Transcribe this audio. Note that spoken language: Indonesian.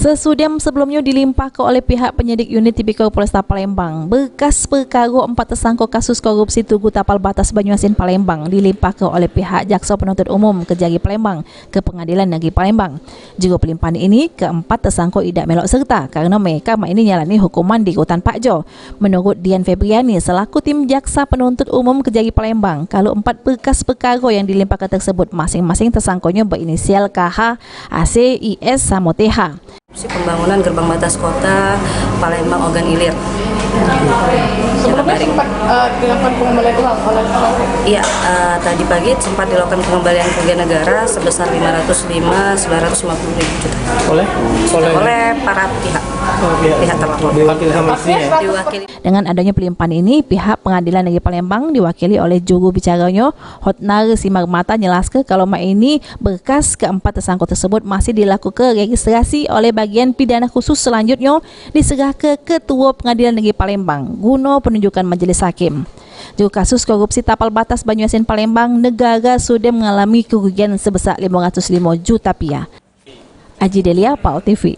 Sesudem sebelumnya dilimpahkan oleh pihak penyidik unit tipikor Polresta Palembang, berkas perkara 4 tersangka kasus korupsi Tugu Tapal Batas Banyuasin Palembang dilimpahkan oleh pihak Jaksa Penuntut Umum Kejari Palembang ke Pengadilan Negeri Palembang. Juru pelimpahan ini keempat tersangka tidak melok serta kerana mereka ini nyalani hukuman di Rutan Pak Jo. Menurut Dian Febriani selaku tim Jaksa Penuntut Umum Kejari Palembang, kalau 4 berkas perkara yang dilimpahkan tersebut masing-masing tersangkanya berinisial KH, AC, IS, sama TH. Pembangunan gerbang batas kota Palembang Ogan Ilir. Sebelumnya sempat dilakukan pengembalian uang oleh Iya, tadi pagi sempat dilakukan pengembalian kerugian negara sebesar 505.950 juta oleh para pihak terlapor. Diwakili. Dengan adanya pelimpahan ini, pihak Pengadilan Negeri Palembang diwakili oleh juru bicaranya Hotnar Simarmata menjelaskan kalau ini berkas keempat tersangka tersebut masih dilakukan registrasi oleh bagian pidana khusus, selanjutnya diserah ke Ketua Pengadilan Negeri Palembang guna penunjukan majelis hakim. Juru kasus korupsi Tapal Batas Banyuasin Palembang, negara sudah mengalami kerugian sebesar 505 juta rupiah. Aji Delia, PAL TV.